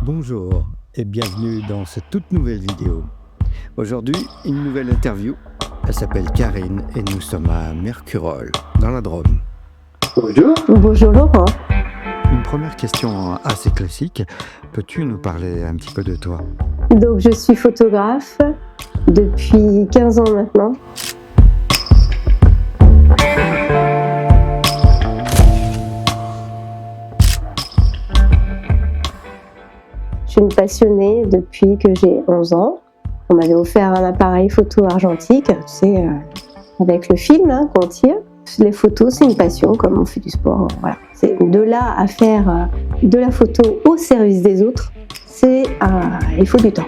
Bonjour et bienvenue dans cette toute nouvelle vidéo. Aujourd'hui, une nouvelle interview. Elle s'appelle Karine et nous sommes à Mercurolles, dans la Drôme. Bonjour. Bonjour Laurent. Une première question assez classique. Peux-tu nous parler un petit peu de toi ? Donc je suis photographe depuis 15 ans maintenant. Je suis une passionnée depuis que j'ai 11 ans. On m'avait offert un appareil photo argentique, tu sais, avec le film qu'on tire. Les photos, c'est une passion, comme on fait du sport. Voilà. C'est de là à faire de la photo au service des autres, il faut du temps.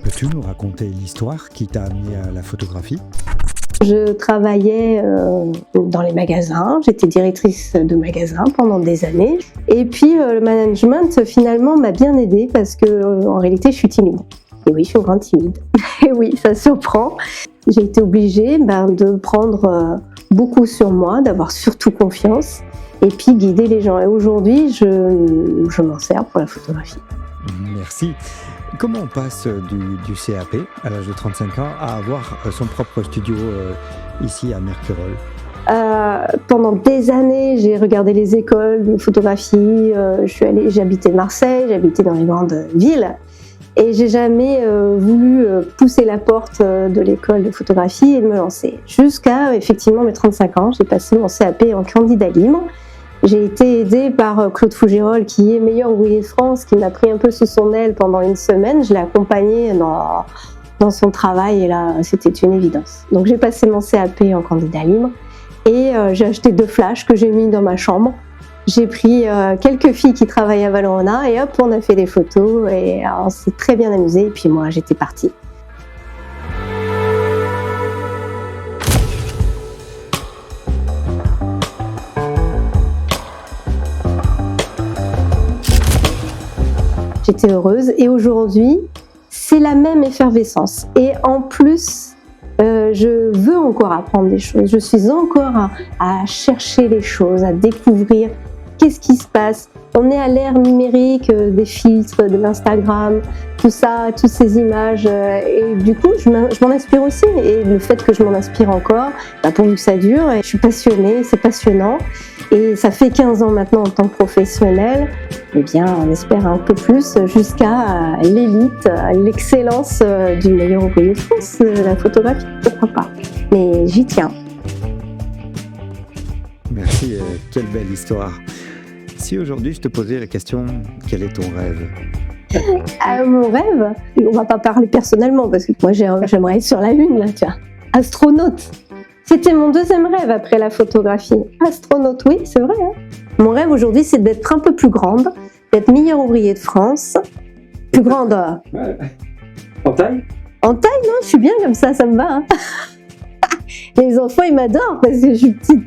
Peux-tu nous raconter l'histoire qui t'a amené à la photographie ? Je travaillais dans les magasins, j'étais directrice de magasin pendant des années. Et puis le management finalement m'a bien aidée parce que en réalité je suis timide. Et oui, je suis une grande timide. Et oui, ça surprend. J'ai été obligée de prendre beaucoup sur moi, d'avoir surtout confiance et puis guider les gens. Et aujourd'hui, je m'en sers pour la photographie. Merci. Comment on passe du CAP à l'âge de 35 ans à avoir son propre studio ici à Mercurolles ? Pendant des années, j'ai regardé les écoles de photographie. J'habitais Marseille, j'habitais dans les grandes villes. Et j'ai jamais voulu pousser la porte de l'école de photographie et me lancer. Jusqu'à effectivement mes 35 ans, j'ai passé mon CAP en candidat libre. J'ai été aidée par Claude Fougerolles, qui est meilleur ouvrier de France, qui m'a pris un peu sous son aile pendant une semaine. Je l'ai accompagné dans son travail et là, c'était une évidence. Donc j'ai passé mon CAP en candidat libre et j'ai acheté 2 flashs que j'ai mis dans ma chambre. J'ai pris quelques filles qui travaillent à Valrhona et hop, on a fait des photos et on s'est très bien amusé. Et puis moi, j'étais partie. J'étais heureuse et aujourd'hui, c'est la même effervescence. Et en plus, je veux encore apprendre des choses. Je suis encore à chercher les choses, à découvrir qu'est-ce qui se passe. On est à l'ère numérique, des filtres, de l'Instagram, tout ça, toutes ces images. Et du coup, je m'en inspire aussi. Et le fait que je m'en inspire encore, pourvu que ça dure, je suis passionnée, c'est passionnant. Et ça fait 15 ans maintenant en tant que professionnelle. Eh bien, on espère un peu plus jusqu'à l'élite, l'excellence du meilleur ouvrier de France, la photographie, pourquoi pas. Mais j'y tiens. Merci, quelle belle histoire. Si aujourd'hui je te posais la question, quel est ton rêve ? Mon rêve, on va pas parler personnellement parce que moi j'aimerais être sur la Lune, là, tu vois. Astronaute. C'était mon deuxième rêve après la photographie. Astronaute, oui, c'est vrai. Hein. Mon rêve aujourd'hui, c'est d'être un peu plus grande, d'être meilleur ouvrier de France. Plus grande. Ouais. En taille ? En taille, non, je suis bien comme ça me va. Hein. Les enfants, ils m'adorent parce que je suis petite.